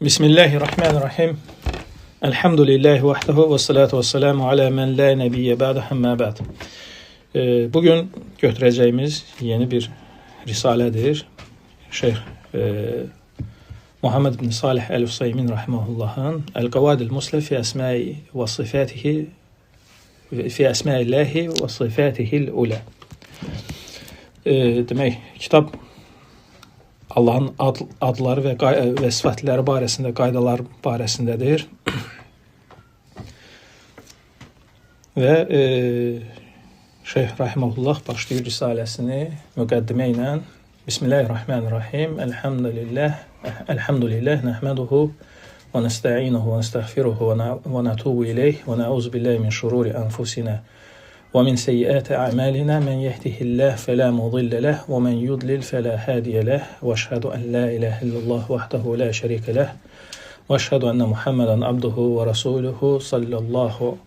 Bismillahirrahmanirrahim. Elhamdülillahi vahdehu ve salatu ve selamu ala men la nebiyye ba'de hemmâ ba'd. Bugün götüreceğimiz yeni bir risaledir. Şeyh Muhammed bin Salih el-Hüseymin rahimahullah'ın El-Kavadil Musle fi esmâi ve sıfâtihi fi esmâillahi ve sıfâtihil ula. Demək, kitab Allahın adları və sifətləri barəsində, qaydalar barəsindədir. Və Şeyh Rahiməhullah başlayır risaləsini müqəddimə ilə Bismillahirrahmanirrahim. Elhamdülillah nəhməduhu və nəstə'inuhu və nəstəğfiruhu və nətubu ileyh və nə'uzu billahi min şururi anfusina ومن سيئات أعمالنا من يهده الله فلا مضل له ومن يضلل فلا هادي له وأشهد أن لا إله إلا الله وحده لا شريك له وأشهد أن محمدا عبده ورسوله صلى الله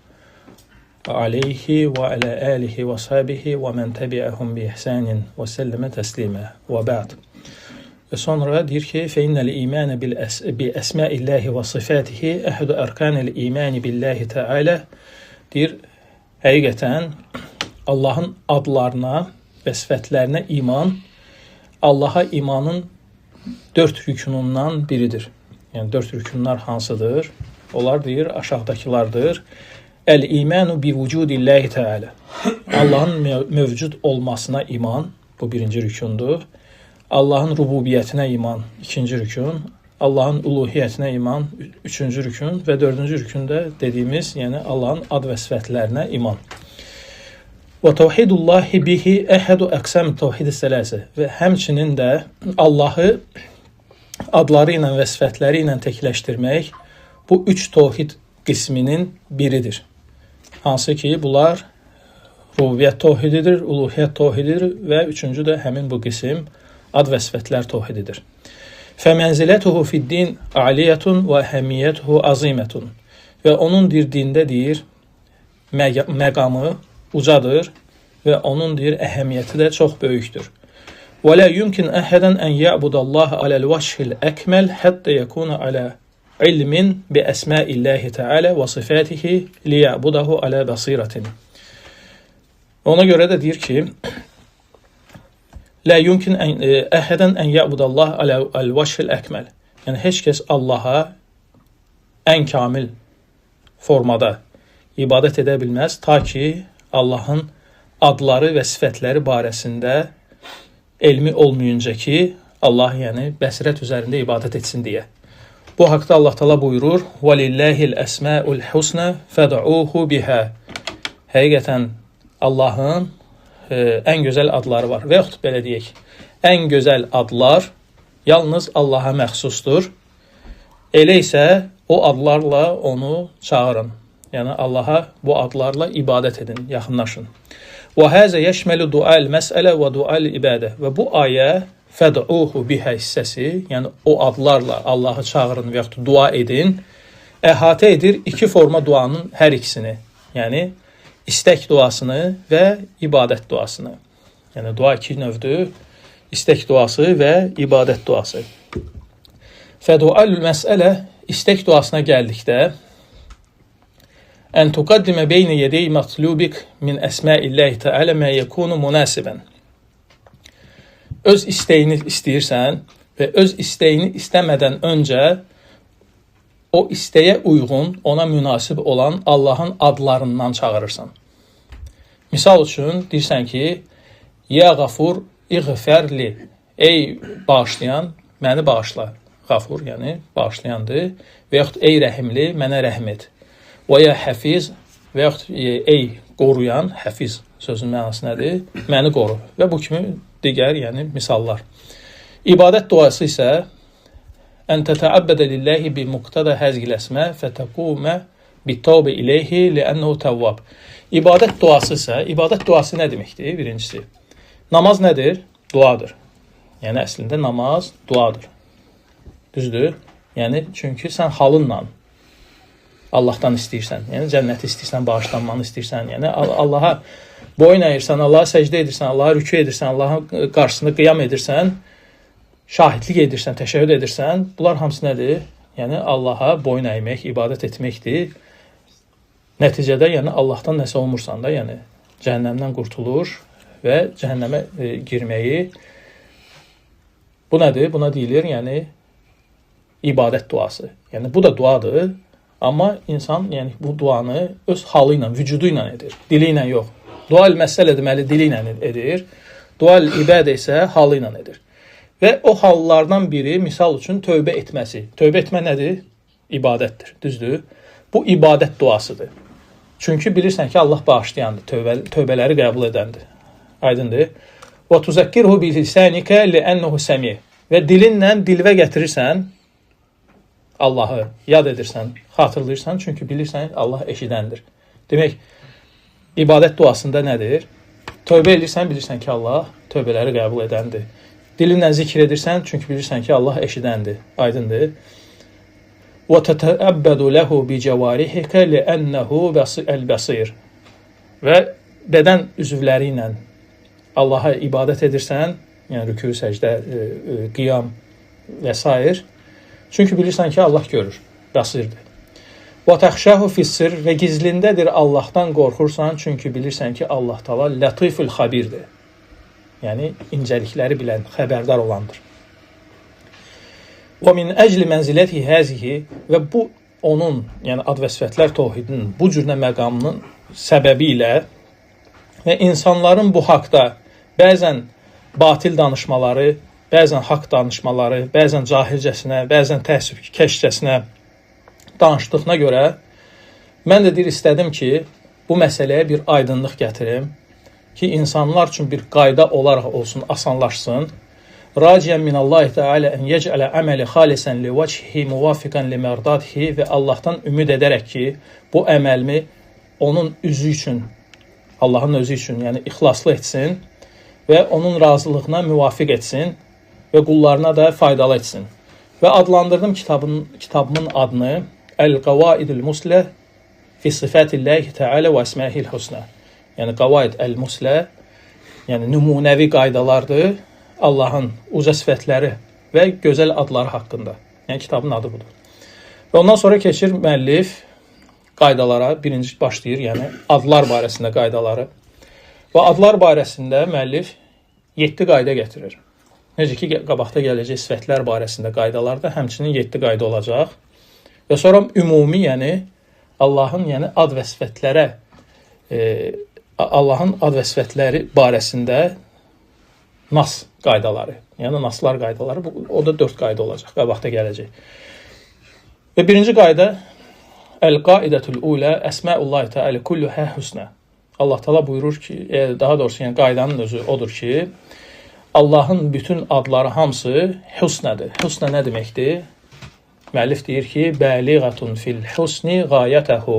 عليه وعلى آله وصحبه ومن تبعهم بإحسان وسلم تسليما وبعد. Sonra deyir ki فإن الإيمان بأسماء الله وصفاته أحد أركان الإيمان بالله تعالى. Deyir, həqiqətən Allahın adlarına və sifətlərinə iman Allaha imanın 4 rükünündən biridir. Yəni 4 rükünlər hansıdır? Onlar deyir aşağıdakılardır. El-imanu bi vucudillahi Teala. Allahın mövcud olmasına iman, bu birinci rükündür. Allahın rububiyyətinə iman, ikinci rükün. Allahın uluhiyyətinə iman, üçüncü rükün və dördüncü rükündə dediyimiz, yəni Allahın ad və sifətlərinə iman. Və tevhidullahi bihi əhədu əqsam tevhid-i sələsə. Və həmçinin də Allahı adları ilə və sifətləri ilə təkləşdirmək bu üç tevhid qisminin biridir. Hansı ki, bunlar rububiyyət tevhididir, uluhiyyət tevhididir və üçüncü də həmin bu qism ad və sifətlər tevhididir. فَمَنْزِلَتُهُ فِي الدِّينِ عَلِيَةٌ وَهَمِيَّتُهُ عَظِيمَةٌ. Və onun dində deyir, məqamı ucadır və onun deyir, əhəmiyyəti də çox böyükdür. وَلَا يُمْكِنْ أَحَدًا أَنْ يَعْبُدَ اللّٰهَ عَلَى الْوَجْهِ الْأَكْمَلِ حَتَّى يَكُونَ عَلَى عِلْمٍ بِأَسْمَاءِ اللّٰهِ تَعَالَى وَصِفَاتِهِ لِيَعْبُدَهُ عَلَى بَصِيرَةٍ. Ona görə də deyir ki, La yumkin əhədən ən ya'budallah aləl-vəşhil əkməl. Yəni, heç kəs Allaha ən kamil formada ibadət edə bilməz, ta ki, Allahın adları və sifətləri barəsində elmi olmayınca ki, Allah yəni bəsirət üzərində ibadət etsin deyə. Bu haqda Allah Teala buyurur, وَلِلَّهِ الْأَسْمَاءُ الْحُسْنَ فَدْعُوهُ بِهَا. Həqiqətən Allahın ən gözəl adları var. Və yaxud belə deyək, ən gözəl adlar yalnız Allaha məxsusdur. Elə isə o adlarla onu çağırın. Yəni Allaha bu adlarla ibadət edin, yaxınlaşın. Və həzə yəşməlu dual məsələ və dual ibadə. Və bu ayə fəd'uhu bihə hissəsi, yəni o adlarla Allahı çağırın və yaxud dua edin, əhatə edir iki forma duanın hər ikisini. Yəni istək duasını və ibadət duasını. Yəni, dua iki növdür. İstək duası və ibadət duası. Fədualül məsələ, istək duasına gəldikdə, ən tuqaddimə beynə yedəy mətlubik min əsməilləhi təalə mə yəkunu münasibən. Öz istəyini istəyirsən və öz istəyini istəmədən öncə o istəyə uyğun, ona münasib olan Allahın adlarından çağırırsan. Misal üçün, deyirsən ki, Ya Qafur, iğfərli, ey bağışlayan, məni bağışla. Qafur, yəni bağışlayandır. Və yaxud, ey rəhimli, mənə rəhm et. Və ya Həfiz, və yaxud, ey qoruyan, Həfiz sözün mənası nədir? Məni qoru. Və bu kimi digər, yəni misallar. İbadət duası isə ən tətəabbədə lillahi bi muqtada həzgil əsmə fətəqumə bittavbə iləyhi liənnəhu təvvab. İbadət duası isə, ibadət duası nə deməkdir? Birincisi, namaz nədir? Duadır. Yəni, əslində namaz duadır. Düzdür? Yəni, çünki sən halınla Allahdan istəyirsən. Yəni, cənnəti istəyirsən, bağışlanmanı istəyirsən. Yəni, Allaha boyun əyirsən, Allaha səcdə edirsən, Allaha rükü edirsən, Allahın qarşısında qiyam edirsən, şahidlik edirsən, təşəhhüd edirsən, bunlar hamısı nədir? Yəni Allaha boyun əymək, ibadət etməkdir. Nəticədə yəni Allahdan nəsə olmursan da, yəni cəhənnəmdən qurtulur və cəhənnəmə girməyi. Bu nədir? Buna deyilir, yəni ibadət duası. Yəni bu da duadır, amma insan yəni bu duanı öz halı ilə, vücudu ilə edir, dili ilə yox. Dua məsələ deməli dili ilə edir. Dua ibadə isə halı ilə edir. Və o hallardan biri misal üçün tövbə etməsi. Tövbə etmə nədir? İbadətdir, düzdür? Bu ibadət duasıdır. Çünki bilirsən ki, Allah bağışlayandır, tövbələri qəbul edəndir. Aydındır? Və tuzakkirhu bi lisanika li'annahu sami. Və dilinlə dilvə gətirirsən, Allahı yad edirsən, xatırlayırsan, çünki bilirsən Allah eşidəndir. Demək, ibadət duasında nədir? Tövbə edirsən, bilirsən ki, Allah tövbələri qəbul edəndir. Dilinlə zikr edirsən, çünki bilirsən ki, Allah eşidəndir. Aydındır? Və tətəəbbədu ləhu bi cəvarihikə li'ənəhu əl-bəsir. Və bədən üzvləri ilə Allaha ibadət edirsən, yəni rükû, səcdə, qiyam və s. Çünki bilirsən ki, Allah görür, bəsirdir. Və təxşəhu fissir və gizlindədir Allahdan qorxursan, çünki bilirsən ki, Allah Taala latiful xabirdir. Yəni incəlikləri bilən, xəbərdar olandır. Və min əcli mənziləti həzihi və bu onun, yəni ad və sifətlər təvhidinin bu cürnə məqamının səbəbi ilə və insanların bu haqda bəzən batil danışmaları, bəzən haqq danışmaları, bəzən cahilcəsinə, bəzən təəssüfkeşcəsinə danışdığına görə mən də istədim ki, bu məsələyə bir aydınlıq gətirim ki, insanlar üçün bir qayda olaraq olsun, asanlaşsın. Raciyən minallahi teala en yec'ale ameli xalisan li vecihi muvafiqan li merdatihi və Allahdan ümid edərək ki, bu əməlimi onun üzü üçün, Allahın özü üçün, yəni ixlaslı etsin və onun razılığına müvafiq etsin və qullarına da faydalı etsin. Və adlandırdım kitabımın adını Əl-Qavaidul Muslə fi Sifətilləhi Teala və Əsməhil Husna. Yəni Qavaid Əl-Muslə, yəni nümunəvi qaydalardır Allahın uca sifətləri və gözəl adları haqqında. Yəni kitabın adı budur. Və ondan sonra keçir müəllif qaydalara, birinci başlayır, yəni adlar barəsində qaydaları. Və adlar barəsində müəllif 7 qayda gətirir. Necə ki, qabaqda gələcək sifətlər barəsində qaydalarda həmçinin 7 qayda olacaq. Və sonra ümumi, yəni Allahın yəni ad və sifətlərə Allahın ad və sifətləri barəsində nas qaydaları, yəni naslar qaydaları, o da 4 qayda olacaq, qabaqda gələcək. Və birinci qayda Əl-Qaidətul Ulə Əsmaullahi Teala kulluhə husna. Allah Teala buyurur ki, daha doğrusu yəni qaydanın özü odur ki, Allahın bütün adları hamısı husnadır. Husna nə deməkdir? Müəllif deyir ki, bəliğatun fil husni qayətəhu.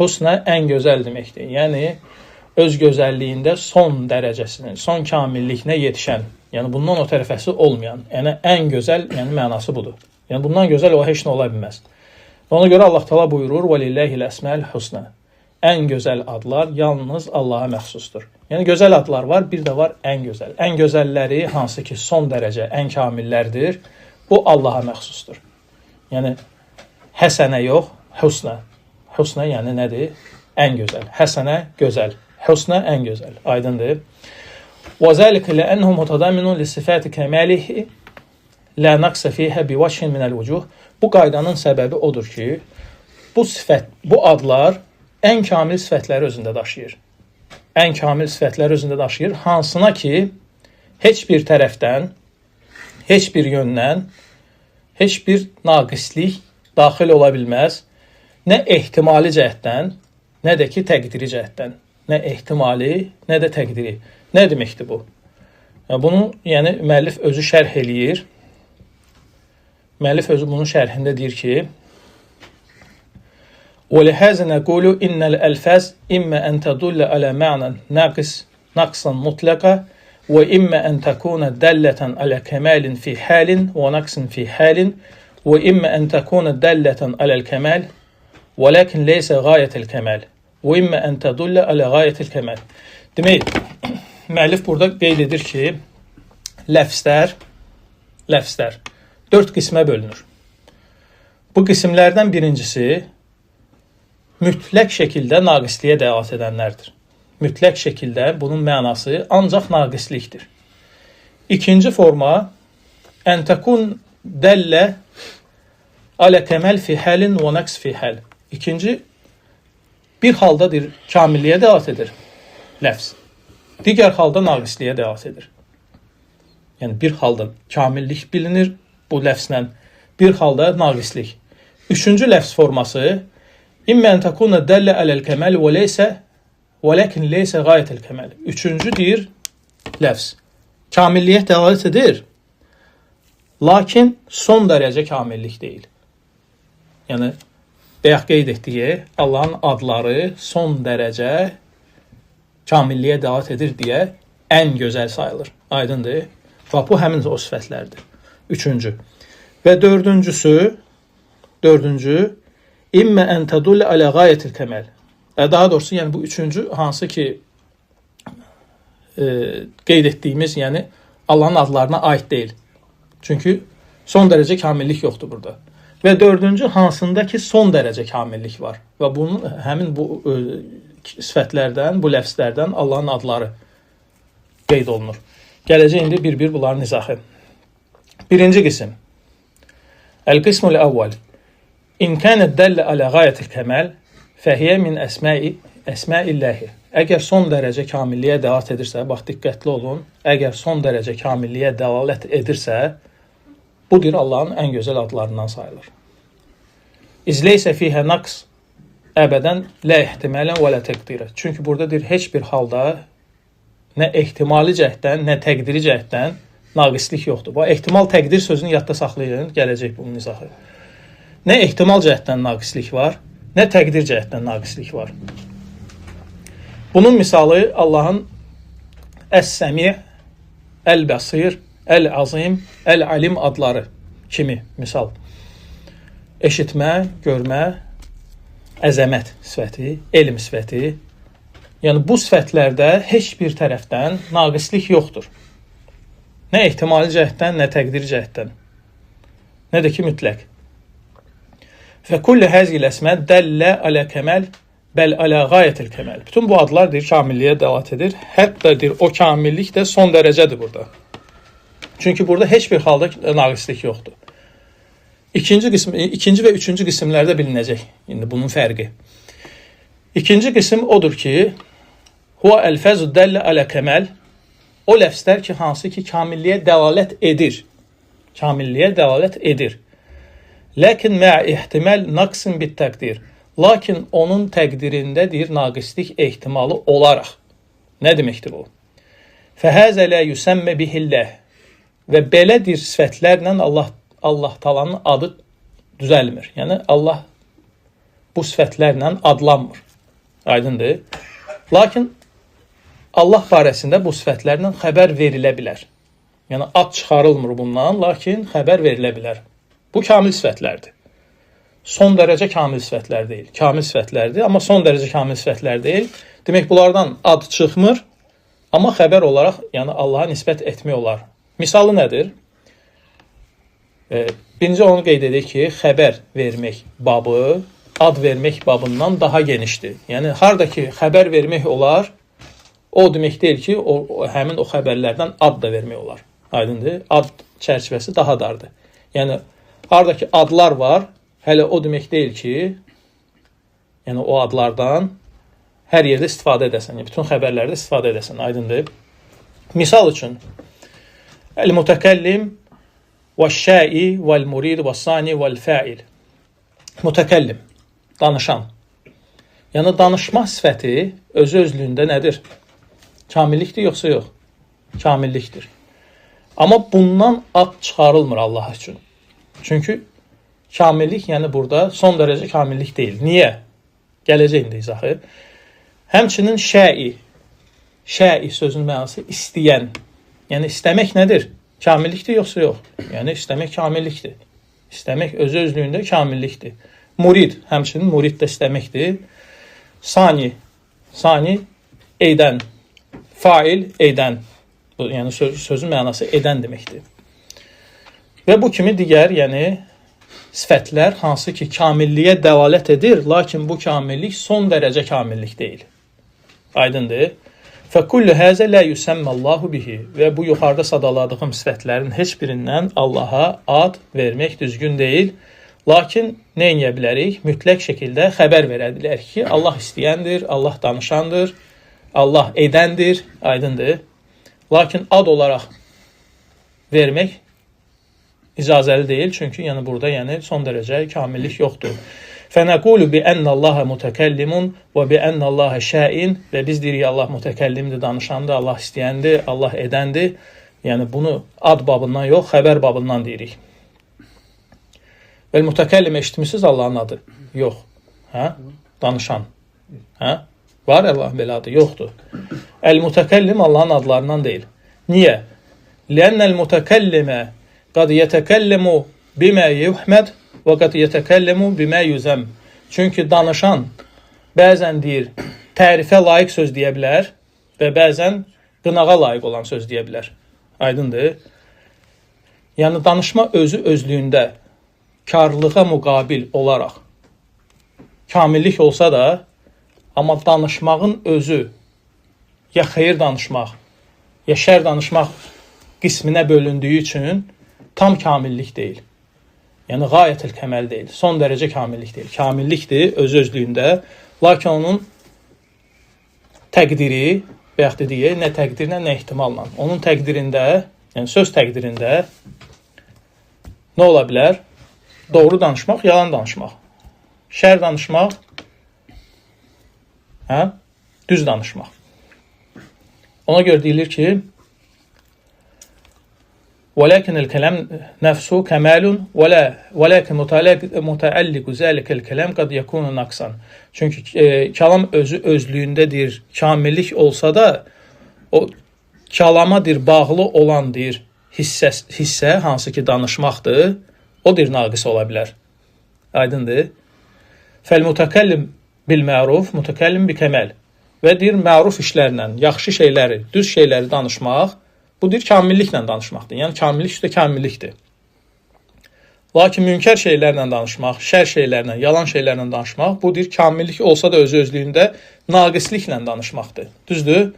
Husna ən gözəl deməkdir. Yəni öz gözəlliyində son dərəcəsinin, son kamilliklə yetişən, yəni bundan o tərəfəsi olmayan, yəni ən gözəl, yəni mənası budur. Yəni bundan gözəl o heç nə ola bilməz. Ona görə Allah Teala buyurur: "Və lillahil əsmaul husna." Ən gözəl adlar yalnız Allaha məxsusdur. Yəni gözəl adlar var, bir də var ən gözəl. Ən gözəlləri hansı ki son dərəcə, ən kamillərdir, bu Allaha məxsusdur. Yəni həsənə yox, husna. Husna yəni nədir? Ən gözəl. Həsənə gözəl. Husna ən gözəl. Aydındır. Və zəlikə ləənnəhu mutadaminun li sifati kəmalihi la naqsa fiha bi vajhin min al-vujuh. Bu qaydanın səbəbi odur ki, bu sifət, bu adlar ən kamil sifətləri özündə daşıyır. Ən kamil sifətləri özündə daşıyır, hansına ki heç bir tərəfdən, heç bir yöndən, heç bir naqislik daxil ola bilməz. Nə ehtimali cəhətdən, nə də ki təqdiri cəhətdən. Nə ehtimali, nə də təqdiri. Nə deməkdir bu? Bunu yəni müəllif özü şərh eləyir. Müəllif özü bunun şərhində deyir ki: وَلِهَذَا نَقُولُ إِنَّ الْأَلْفَاظ إِمَّا أَنْ تَدُلَّ عَلَى مَعْنًى نَقْصًا مُطْلَقًا وَإِمَّا أَنْ تَكُونَ دَالَّةً عَلَى كَمَالٍ فِي حَالٍ وَنَقْصٍ فِي حَالٍ وَإِمَّا أَنْ تَكُونَ دَالَّةً عَلَى الْكَمَالِ وَلَكِنْ لَيْسَ غَايَةَ الْكَمَالِ وَإِمَّا أَنْ تَدُلَّ عَلى غَايَةِ الْكَمَالِ. Demək, müəllif burada qeyd edir ki, ləfzlər 4 qismə bölünür. Bu qismlərdən birincisi mütləq şəkildə naqisliyə dəlalət edənlərdir. Mütləq şəkildə bunun mənası ancaq naqislikdir. İkinci forma ən təkun dəllə alə kəməl fi həlin və nəqs fi həl. İkinci, bir haldadır kamilliyə dəlalət edir ləfz. Digər halda naqisliyə dəlalət edir. Yəni bir halda kamillik bilinir bu ləfzlə, bir halda naqislik. Üçüncü ləfz forması İmmə ən təkuna dəllə aləl kəməl və leysə və ləkin leysə qayətəl kəməl. Üçüncü deyir ləfz. Kamilliyə dəlalət edir, lakin son dərəcə kamillik deyil. Yəni, bayaq qeyd etdiyi Allahın adları son dərəcə kamilliyə dəlalət edir deyə ən gözəl sayılır. Aydındır. Və bu həmin o sifətlərdir. Üçüncü. Və dördüncü, İmmə ən tədullə alə qayətil kəməl. Daha doğrusu, yəni bu üçüncü hansı ki qeyd etdiyimiz, yəni Allahın adlarına aid deyil. Çünki son dərəcə kamillik yoxdur burada. Və dördüncü hansında ki son dərəcə kamillik var. Və bunun həmin bu sifətlərdən, bu ləfzlərdən Allahın adları qeyd olunur. Gələcək indi bir-bir bunların izahı. Birinci qism. Əl-qismul əvvəl. İn kənət dəllə alə qayətil kəməl fəhiyyə min əsməilləhi. Əgər son dərəcə kamilliyə dəlalət edirsə, bax diqqətli olun, əgər son dərəcə kamilliyə dəlalət edirsə, bu dir Allahın ən gözəl adlarından sayılır. İzləysə fihə naqs əbədən lə ehtimələn və lə təqdirə. Çünki burada deyir, heç bir halda nə ehtimali cəhətdən, nə təqdiri cəhətdən naqislik yoxdur. Bu ehtimal təqdir sözünü yadda saxlayın, gələcək bunun izahı. Nə ehtimal cəhətdən naqislik var, nə təqdir cəhətdən naqislik var. Bunun misalı Allahın Əs-Səmi, Əl-Bəsir, Əl-Azim, Əl-Alim adları kimi misal. Eşitmə, görmə, əzəmət sifəti, elm sifəti. Yəni bu sifətlərdə heç bir tərəfdən naqislik yoxdur. Nə ehtimali cəhətdən, nə təqdiri cəhətdən. Nə də ki mütləq. Və kulli həzgil əsmə dəllə alə kəməl bəl alə qayətil kəməl. Bütün bu adlar deyir, kamilliyə dəlalət edir. Hətta deyir, o kamillik də son dərəcədir burada. Çünki burada heç bir halda naqislik yoxdur. İkinci və üçüncü qismlərdə bilinəcək. İndi bunun fərqi. İkinci qism odur ki, huvə əl-fəzu dəllə alə kəməl. O ləfslər ki, hansı ki, kamilliyə dəlalət edir. Kamilliyə dəlalət edir. Ləkin məə ehtiməl naqsin bit təqdir. Lakin onun təqdirində deyir, naqislik ehtimalı olaraq. Nə deməkdir bu? Fəhəzə lə yüsəmmə bihilləh. Və belə deyir, sifətlərlə Allah talanın adı düzəlmir. Yəni, Allah bu sifətlərlə adlanmır. Aydındır. Lakin Allah barəsində bu sifətlərlə xəbər verilə bilər. Yəni, ad çıxarılmır bundan, lakin xəbər verilə bilər. Bu kamil sifətlərdir. Son dərəcə kamil sifətlər deyil. Kamil sifətlərdir, amma son dərəcə kamil sifətlər deyil. Demək, bunlardan ad çıxmır, amma xəbər olaraq, yəni Allaha nisbət etmək olar. Misalı nədir? Birinci onu qeyd edək ki, xəbər vermək babı, ad vermək babından daha genişdir. Yəni, harada ki, xəbər vermək olar, o demək deyil ki, həmin o xəbərlərdən ad da vermək olar. Aydındır? Ad çərçivəsi daha dardır. Yəni, haradakı adlar var, hələ o demək deyil ki, yəni o adlardan hər yerdə istifadə edəsən, yəni bütün xəbərlərdə istifadə edəsən, aydındır. Misal üçün, əl-mütəkəllim və-şəi vəl-murid və-sani vəl-fəil. Mütəkəllim, danışan. Yəni danışma sifəti özü-özlüyündə nədir? Kamillikdir yoxsa yox? Kamillikdir. Amma bundan ad çıxarılmır Allah üçün. Çünki kamillik, yəni burada son dərəcə kamillik deyil. Niyə? Gələcək indi izahı. Həmçinin şəi sözünün mənası istəyən. Yəni istəmək nədir? Kamillikdir yoxsa yox? Yəni istəmək kamillikdir. İstəmək özü-özlüyündə kamillikdir. Murid, həmçinin murid də istəməkdir. Sani edən. Fail edən. Yəni sözün mənası edən deməkdir. Və bu kimi digər, yəni sifətlər hansı ki, kamilliyə dəlalət edir, lakin bu kamillik son dərəcə kamillik deyil. Aydındır. فَكُلُّ هَذَا لَا يُسَمَّ اللّٰهُ بِهِ Və bu yuxarıda sadaladığım sifətlərin heç birindən Allaha ad vermək düzgün deyil. Lakin nə edə bilərik? Mütləq şəkildə xəbər verə bilərik ki, Allah istəyəndir, Allah danışandır, Allah edəndir, aydındır. Lakin ad olaraq vermək icazəli deyil, çünki yəni burada son dərəcə kamillik yoxdur. فَنَقُولُ بِأَنَّ اللّٰهَ مُتَكَلِّمٌ وَبِأَنَّ اللّٰهَ شَائِنٌ Və biz deyirik, Allah mütəkəllimdir, danışandır, Allah istəyəndir, Allah edəndir. Yəni bunu ad babından yox, xəbər babından deyirik. Və mütəkəllim eşitmisiniz Allahın adı? Yox. Hə? Danışan. Hə? Var Allahın belə adı? Yoxdur. El-mütəkəllim Allahın adlarından deyil. Niyə? Lənnəl mütəkəllimə qad yətəkəllimu bimə yuhməd və qad yətəkəllimu bimə yüzəm. Çünki danışan bəzən deyir, tərifə layiq söz deyə bilər və bəzən qınağa layiq olan söz deyə bilər. Aydındır? Yəni danışma özü özlüyündə karlığa müqabil olaraq kamillik olsa da, amma danışmağın özü ya xeyir danışmaq, ya şər danışmaq qisminə bölündüyü üçün tam kamillik deyil. Yəni qayətül kəməl deyil, son dərəcə kamillik deyil. Kamillikdir öz-özlüyündə, lakin onun təqdiri, və yaxud deyək, nə təqdirlə, nə ehtimalla. Onun təqdirində, yəni söz təqdirində nə ola bilər? Doğru danışmaq, yalan danışmaq. Şər danışmaq, düz danışmaq. Ona görə deyilir ki, وَلَكِنِ الْكَلَمْ نَفْسُ كَمَالٌ وَلَكِنْ مُتَعَلِّقُ ذَلِكَ الْكَلَمْ قَدْ يَكُونُ نَقْصًا Çünki kəlam özü özlüyündədir, kamillik olsa da, o kəlamadır, bağlı olan deyir, hissə, hansı ki danışmaqdır, o dir naqis ola bilər. Aydındır. Fəl-mütəkəllim bil-məruf, mütəkəllim bi-kəməl Və deyir, məruf işlərlə, yaxşı şeyləri, düz şeyləri danışmaq, bu deyir, kamilliklə danışmaqdır. Yəni, kamillik üstə kamillikdir. Lakin münkər şeylərlə danışmaq, şər şeylərlə, yalan şeylərlə danışmaq, bu deyir, kamillik olsa da öz-özlüyündə naqisliklə danışmaqdır. Düzdür?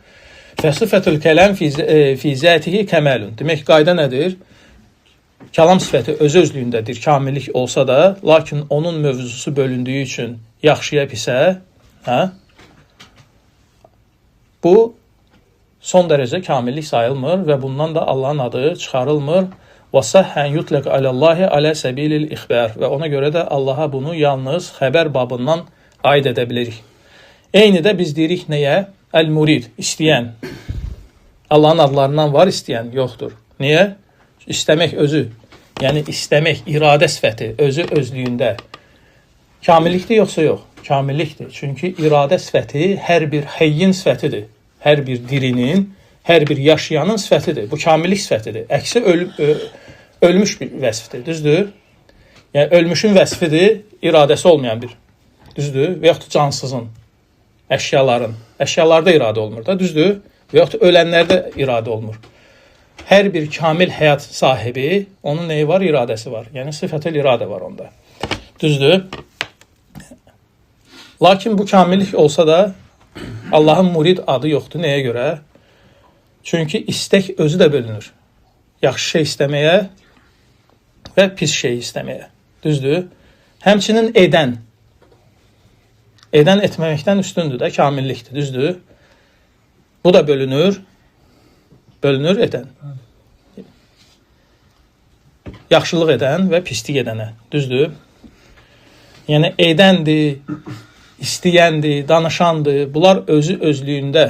Fəsifətül kələm fi zətihi kəməlun. Demək, qayda nədir? Kəlam sifəti öz-özlüyündədir, kamillik olsa da, lakin onun mövzusu bölündüyü üçün yaxşıya pisə, bu son dərəcə kamillik sayılmır və bundan da Allahın adı çıxarılmır. وَصَحَّنْ يُطْلَقَ عَلَى اللّٰهِ عَلَى سَبِيلِ الْإِخْبَارِ Və ona görə də Allaha bunu yalnız xəbər babından aid edə bilirik. Eyni də biz deyirik nəyə? Əl-murid, istəyən. Allahın adlarından var, istəyən yoxdur. Niyə? İstəmək özü, yəni istəmək, iradə sifəti özü özlüyündə. Kamillikdir yoxsa yox? Kamillikdir. Çünki iradə sifəti hər bir həyyin sifətidir. Hər bir dirinin, hər bir yaşayanın sifətidir. Bu kamillik sifətidir. Əksi ölmüş bir vəsfdir. Düzdür? Yəni, ölmüşün vəsfidir, iradəsi olmayan bir. Düzdür? Və yaxud cansızın, əşyaların. Əşyalarda iradə olmur da. Düzdür? Və yaxud ölənlərdə iradə olmur. Hər bir kamil həyat sahibi, onun neyi var? İradəsi var. Yəni, sifətül iradə var onda. Düzdür? Lakin bu kamillik olsa da, Allahın murid adı yoxdur. Nəyə görə? Çünki istək özü də bölünür. Yaxşı şey istəməyə və pis şey istəməyə. Düzdür? Həmçinin edən. Edən etməməkdən üstündür də, kamillikdir. Düzdür? Bu da bölünür. Bölünür edən. Yaxşılıq edən və pislik edənə. Düzdür? Yəni edəndir, istəyəndir, danışandır. Bunlar özü özlüyündə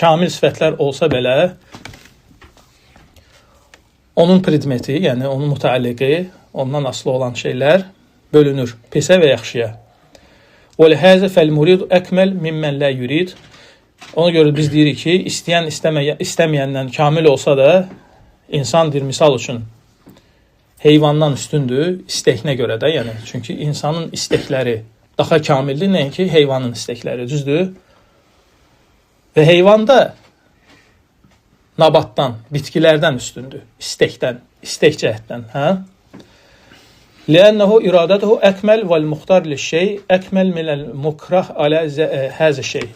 kamil sifətlər olsa belə, onun predmeti, yəni onun mütəalliqi, ondan asılı olan şeylər bölünür pisə və yaxşıya. وَلِهَذَا فَالْمُرِيدُ أَكْمَلْ مِمَّنْ لَا يُرِيدُ Ona görə biz deyirik ki, istəyən istəməyəndən kamil olsa da, insandır, misal üçün, heyvandan üstündür, istəkinə görə də, yəni, çünki insanın istəkləri daha kamildir, nəinki heyvanın istəkləri, düzdür? Və heyvan da nabatdan, bitkilərdən üstündür, istəkdən, istək cəhətdən, Li'annehu iradetuhu ekmel vel muhtar li'şey ekmel minel mukrah ala həzə şey.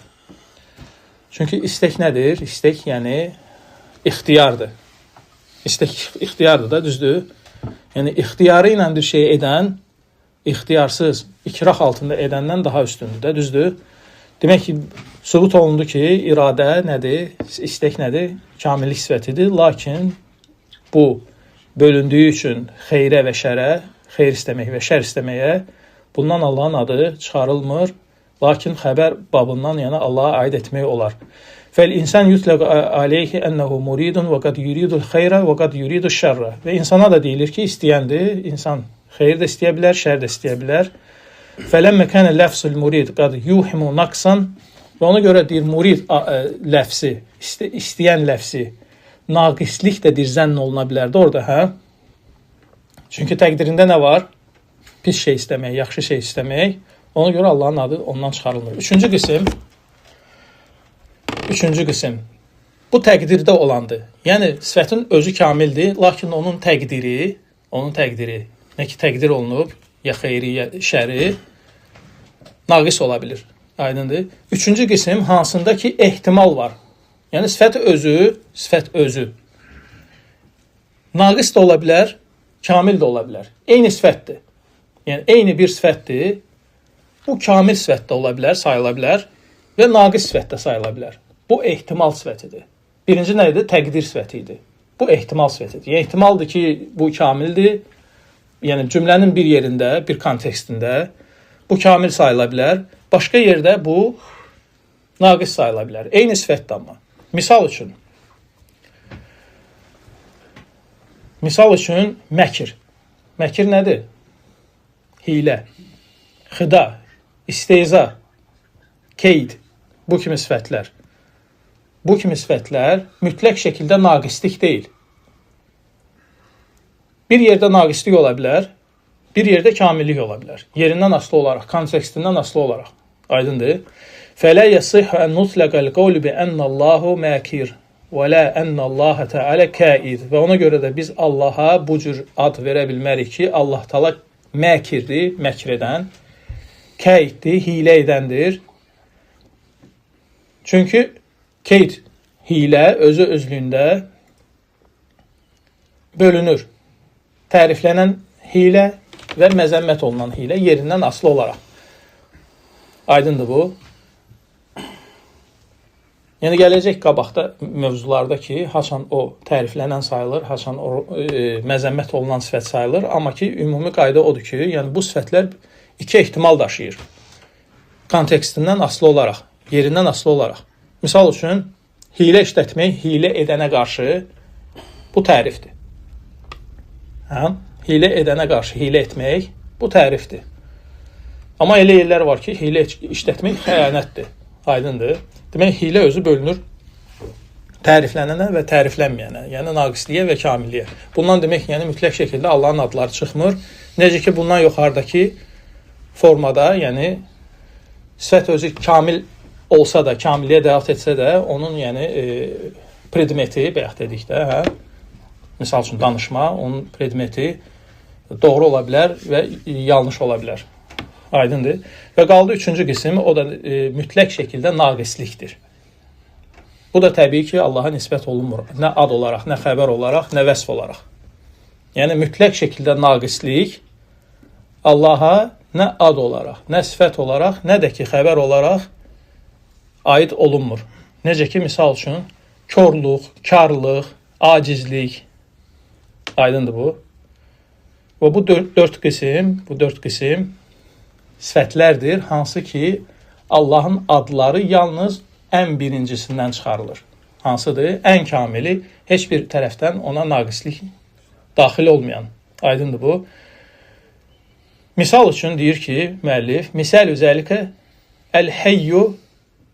Çünki istek nədir? İstek yəni ixtiyardır. İstek ixtiyardır da, düzdür? Yəni ixtiyarı ilə bir şey edən ixtiyarsız, ikrah altında edəndən daha üstündür də, düzdür? Demək ki, sübut olundu ki, iradə nədir? İstek nədir? Kamillik sifətidir. Lakin bu bölündüyü üçün xeyrə və şərə, xeyr istəmək və şər istəməyə bundan Allahın adı çıxarılmır. Lakin xəbər babından, yəni Allaha aid etmək olar. Fəl insan yutlaq aleyhi ennehu muridun və qad yuridul xeyrə və qad yuridul şərrə. Və insana da deyilir ki, istəyəndir. İnsan xeyr də istəyə bilər, şər də istəyə bilər. Fələmmə kənə ləfsul murid qad yuhimu naqsan. Və ona görə deyir, murid ləfsi, istəyən ləfsi naqislikdir zənn oluna bilərdi orada, hə? Çünki təqdirində nə var? Pis şey istəmək, yaxşı şey istəmək. Ona görə Allahın adı ondan çıxarılmır. Üçüncü qism. Bu təqdirdə olandır. Yəni, sifətin özü kamildir, lakin onun təqdiri, nə ki təqdir olunub, ya xeyri, ya şəri, naqis ola bilir. Aydındır. Üçüncü qism hansında ki ehtimal var. Yəni, sifət özü naqis də ola bilər, kamil də ola bilər. Eyni sifətdir. Yəni, eyni bir sifətdir. Bu kamil sifətdə ola bilər, sayıla bilər və naqis sifətdə sayıla bilər. Bu ehtimal sifətidir. Birinci nə idi? Təqdir sifəti idi. Bu ehtimal sifətidir. Yəni, ehtimaldır ki, bu kamildir. Yəni, cümlənin bir yerində, bir kontekstində bu kamil sayıla bilər. Başqa yerdə bu naqis sayıla bilər. Eyni sifətdir amma. Misal üçün məkir. Məkir nədir? Hilə, xıda, istehza, keyd, bu kimi sifətlər. Bu kimi sifətlər mütləq şəkildə naqislik deyil. Bir yerdə naqislik ola bilər, bir yerdə kamillik ola bilər. Yerindən asılı olaraq, kontekstindən asılı olaraq. Aydındır. Fələ yəsihə ən nutləqəl qavlu bi ennallahu məkir və lə ennallahə təalə kəid. Və ona görə də biz Allaha bu cür ad verə bilmərik ki, Allah Taala məkirdir, məkr edən, kəiddir, hilə edəndir. Çünki keyd, hilə özü özlüyündə bölünür. Təriflənən hilə və məzəmmət olunan hilə yerindən asılı olaraq. Aydındır bu. Yəni, gələcək qabaqda mövzularda ki, haçan o təriflənən sayılır, haçan o məzəmmət olunan sifət sayılır. Amma ki, ümumi qayda odur ki, yəni bu sifətlər iki ehtimal daşıyır. Kontekstindən asılı olaraq, yerindən asılı olaraq. Misal üçün, hilə işlətmək, hilə edənə qarşı bu tərifdir. Hilə edənə qarşı hilə etmək bu tərifdir. Amma elə yerlər var ki, hilə işlətmək xəyanətdir. Aydındır. Demək, hilə özü bölünür təriflənənə və təriflənməyənə, yəni naqisliyə və kamilliyə. Bundan demək, yəni mütləq şəkildə Allahın adları çıxmır. Necə ki, bundan yuxarıdakı formada, yəni sifət özü kamil olsa da, kamilliyə dəlat etsə də, onun yəni predmeti, bayaq dedikdə, misal üçün danışma, onun predmeti doğru ola bilər və yanlış ola bilər. Aydındır. Və qaldı üçüncü qism, o da mütləq şəkildə naqislikdir. Bu da təbii ki, Allaha nisbət olunmur. Nə ad olaraq, nə xəbər olaraq, nə vəsf olaraq. Yəni, mütləq şəkildə naqislik Allaha nə ad olaraq, nə sifət olaraq, nə də ki, xəbər olaraq aid olunmur. Necə ki, misal üçün, körlük, karlıq, acizlik, aydındır bu. Və bu dörd qism sifətlərdir, hansı ki, Allahın adları yalnız ən birincisindən çıxarılır. Hansıdır? Ən kamili, heç bir tərəfdən ona naqislik daxil olmayan. Aydındır bu. Misal üçün deyir ki, müəllif, misal üzəlikə əl-heyyu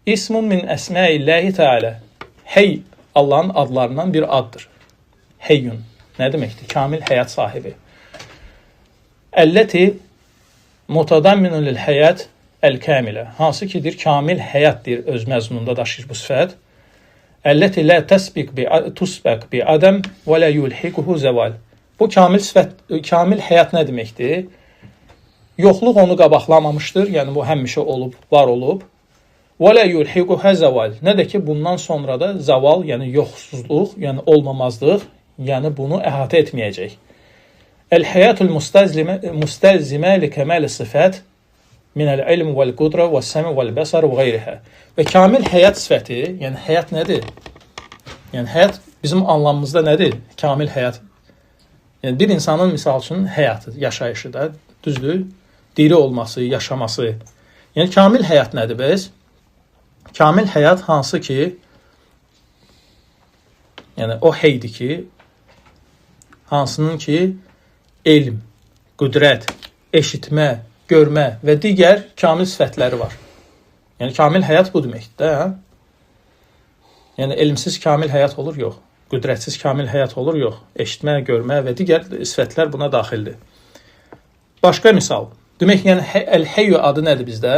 ismun min əsməilləhi teala. Hey, Allahın adlarından bir addır. Heyyun. Nə deməkdir? Kamil həyat sahibi. Əlləti mutadamminun lil həyat əl-kamilə. Hansı kidir? Kamil həyatdır öz məzmununda daşıyır bu sifət. Əlləti lə təsbiq bi tusbaq bi adam və lə yulhiquhu zəval. Bu kamil həyat nə deməkdir? Yoxluq onu qabaqlamamışdır, yəni bu həmişə olub, var olub. Və la yulhiquha zaval. Nə də ki, bundan sonra da zaval, yəni yoxsuzluq, yəni olmamazlıq, yəni bunu əhatə etməyəcək. El-hayatul mustalzimə li kəmal sifət min el-ilm vəl-qudra vəs-səmi vəl-bəsar və qeyrihə. Və kamil həyat sifəti, yəni həyat nədir? Yəni həyat bizim anlamımızda nədir? Kamil həyat. Yəni bir insanın misal üçün həyatı, yaşayışı da düzdür, diri olması, yaşaması. Yəni kamil həyat nədir biz? Kamil həyat hansı ki, yəni o heydir ki, hansının ki, elm, qüdrət, eşitmə, görmə və digər kamil sifətləri var. Yəni kamil həyat bu deməkdir də, hə? Yəni elmsiz kamil həyat olur, yox. Qüdrətsiz kamil həyat olur, yox. Eşitmə, görmə və digər sifətlər buna daxildir. Başqa misal. Demək, yəni əl-heyyu adı nədir bizdə?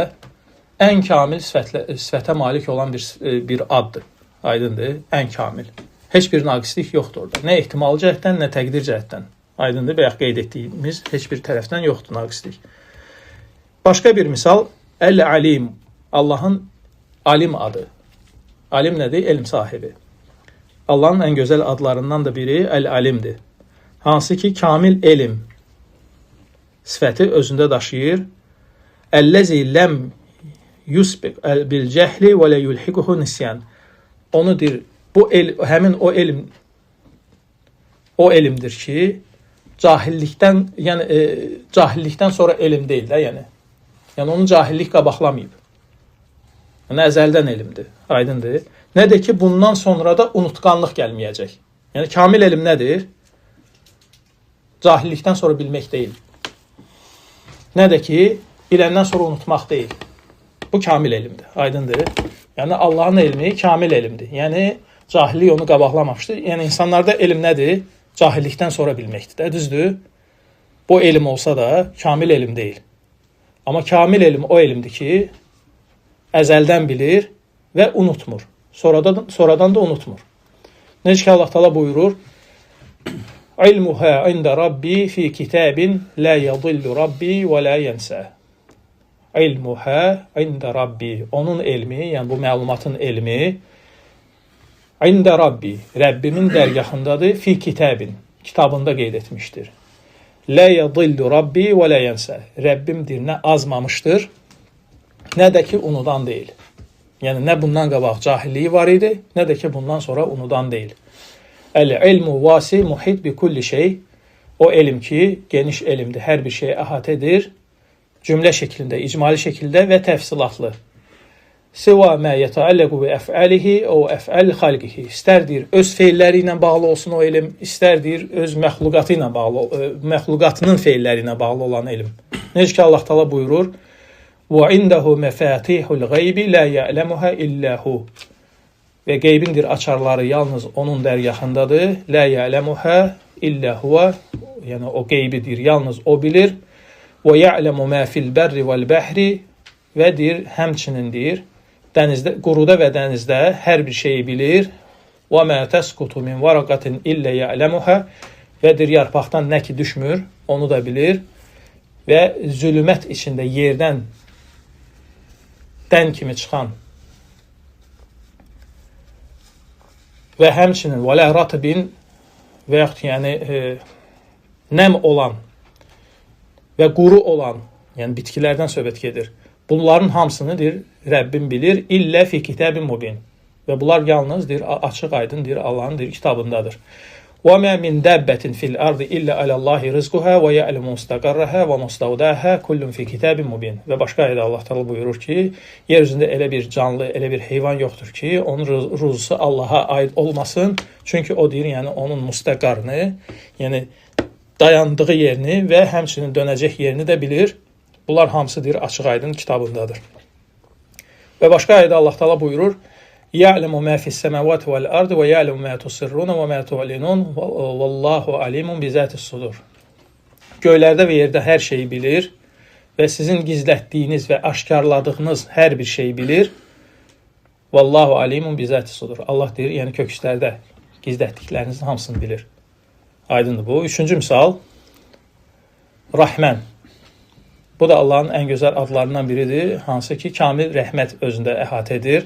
Ən kamil sifətə malik olan bir addır. Aydındır, ən kamil. Heç bir naqislik yoxdur orada. Nə ehtimal cəhətdən, nə təqdir cəhətdən. Aydındır, bayaq qeyd etdiyimiz heç bir tərəfdən yoxdur naqislik. Başqa bir misal, əl-alim. Allahın alim adı. Alim nədir? Elm sahibi. Allahın ən gözəl adlarından da biri əl-alimdir. Hansı ki, kamil elm sifəti özündə daşıyır. Əlləzi ləm yusbiq bil cəhli və lə yulhiquhu nisyan. Onu deyir, həmin o elmdir ki, cahillikdən sonra elm deyil də, yəni onu cahillik qabaqlamayıb. Yəni əzəldən elmdir, aydındır. Nə də ki, bundan sonra da unutqanlıq gəlməyəcək. Yəni kamil elm nədir? Cahillikdən sonra bilmək deyil. Nə də ki, biləndən sonra unutmaq deyil. Bu kamil elmdir, aydındır. Yəni Allahın elmi kamil elmdir. Yəni cahillik onu qabaqlamamışdır. Yəni insanlarda elm nədir? Cahillikdən sonra bilməkdir də, düzdür? Bu elm olsa da kamil elm deyil. Amma kamil elm o elmdir ki, əzəldən bilir və unutmur. Sonradan da unutmur. Necə ki, Allah Teala buyurur: İlmuha ində Rabbi fi kitabin la yadillu Rabbi və la yensə. İlmuha ində Rabbi. Onun elmi, yəni bu məlumatın elmi ində Rabbi, Rəbbimin dərgahındadır, fi kitabin, kitabında qeyd etmişdir. La yadillu Rabbi və la yensə. Rəbbimdir, nə azmamışdır, nə də ki, unudan deyil. Yəni, nə bundan qabaq cahilliyi var idi, nə də ki, bundan sonra unudan deyil. Əl-ilmu vasi muhit bi kulli şey. O elm ki, geniş elmdir, hər bir şeyi əhatə edir, cümlə şəklində, icmali şəkildə və təfsilatlı. Siva mə yətəalləqu bi əfəlihi o əfəl xalqihi. İstərdir öz feilləri ilə bağlı olsun o elm, istərdir öz məxluqatı ilə bağlı, məxluqatının feilləri ilə bağlı olan elm. Necə ki, Allah Teala buyurur: "Və indehu məfatihul gaybi la ya'lamuha illa hu." Və qeybindir açarları yalnız onun dərgahındadır. La ya'lamuha illa huwa. Yəni o qeybidir, yalnız o bilir. Və ya'lamu ma fil berri vel bahri. Və deyir, həmçinin deyir, dənizdə, quruda və dənizdə hər bir şeyi bilir. Və ma tasqutu min waraqatin illa ya'lamuha. Və deyir, yarpaqdan nə ki düşmür, onu da bilir. Və zülmət içində yerdən dən kimi çıxan və həmçinin və lə ratibin və yaxud yəni nəm olan və quru olan, yəni bitkilərdən söhbət gedir. Bunların hamısını deyir, Rəbbim bilir, illə fi kitabin mubin. Və bunlar yalnız deyir, açıq aydın deyir, Allahın deyir, kitabındadır. Və mə min dəbbətin fil ardı illə aləllahi rizquhə və ya'ləmu mustaqarrəhə və mustəvdəhə kullun fi kitabin mubin. Və başqa ayədə Allah Teala buyurur ki, yer üzündə elə bir canlı, elə bir heyvan yoxdur ki, onun ruzusu Allaha aid olmasın. Çünki o deyir, yəni onun mustaqarını, yəni dayandığı yerini və həmçinin dönəcək yerini də bilir. Bunlar hamısı deyir, açıq aydın kitabındadır. Və başqa ayədə Allah Teala buyurur: Ya'lemu ma fis semawati vel ardi ve ya'lemu ma tusirrun ve ma tu'linun vallahu alimun bi zatis sudur. Göylərdə və yerdə hər şeyi bilir və sizin gizlətdiyiniz və aşkarladığınız hər bir şeyi bilir. Vallahu alimun bi zatis sudur. Allah deyir, yəni kökslərdə gizlətdiklərinizin hamısını bilir. Aydındır bu. Üçüncü misal, Rahman. Bu da Allahın ən gözəl adlarından biridir, hansı ki, kamil rəhmət özündə əhatə edir.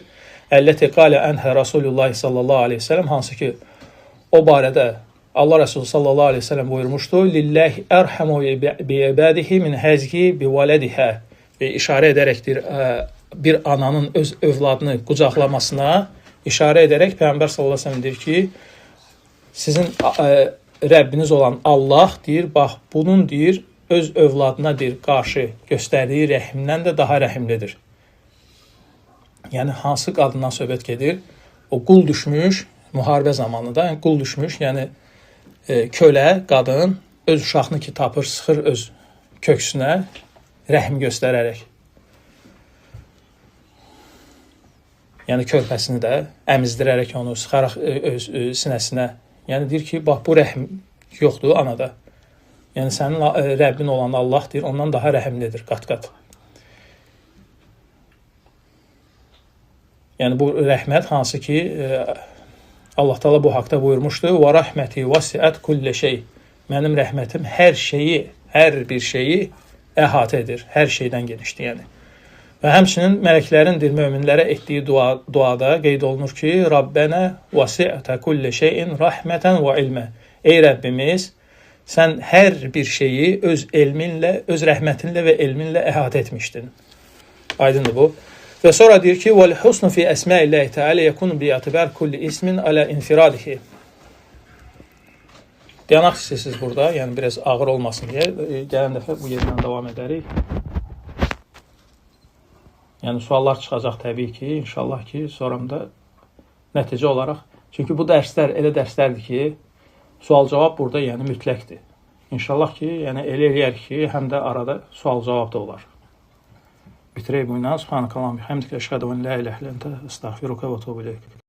Əlləti qalə ənhə Rasulullah sallallahu aleyhi ve sellem, hansı ki, o barədə Allah Resulü sallallahu aleyhi ve sellem buyurmuşdu. Lillahi ərhəmu bi ibadihi min həzgi bi valədihə. Və işarə edərəkdir, bir ananın öz övladını qucaqlamasına işarə edərək Peyğəmbər sallallahu aleyhi ve sellem deyir ki, sizin Rəbbiniz olan Allah deyir, bax, bunun deyir, öz övladına deyir, qarşı göstərdiyi rəhimdən də daha rəhimlidir. Yəni, hansı qadından söhbət gedir? O qul düşmüş, müharibə zamanında, yəni qul düşmüş, yəni kölə, qadın öz uşağını ki tapır, sıxır öz köksünə rəhim göstərərək. Yəni, körpəsini də əmizdirərək onu sıxaraq öz sinəsinə. Yəni, deyir ki, bax, bu rəhim yoxdur anada. Yəni, sənin Rəbbin olan Allah deyir, ondan daha rəhimlidir, qat-qat. Yəni, bu rəhmət hansı ki, Allah Teala bu haqda buyurmuşdu. Və rəhməti vəsiət kullə şey. Mənim rəhmətim hər şeyi, hər bir şeyi əhatə edir. Hər şeydən genişdir, yəni. Və həmçinin mələklərin möminlərə etdiyi duada qeyd olunur ki, Rabbənə vəsiətə kullə şeyin rəhmətən və ilmə. Ey Rəbbimiz, sən hər bir şeyi öz elminlə, öz rəhmətinlə və elminlə əhatə etmişdin. Aydındır bu. Və sonra deyir ki, وَالْحُسْنُ فِي أَسْمَاءِ اللّٰهِ تَعَالَى يَكُنُ بِاعْتِبَارِ كُلِّ إِسْمٍ عَلَى اِنْفِرَادِهِ. Dayanaq istəyirsiniz burada, yəni biraz ağır olmasın deyə. Gələn dəfə bu yerdən davam edərik. Yəni suallar çıxacaq təbii ki, inşallah ki, sonramda nəticə olaraq. Çünki bu dərslər elə dərslərdir ki, sual-cavab burada yəni mütləqdir. İnşallah ki, yəni elə eləyər ki, həm də arada sual-cavab da olar. Bitirək bu ilə. Subhanəkallahumma və bihamdikə əşhədu en la ilahə illə entə əstəğfiruka və etûbu ileyk.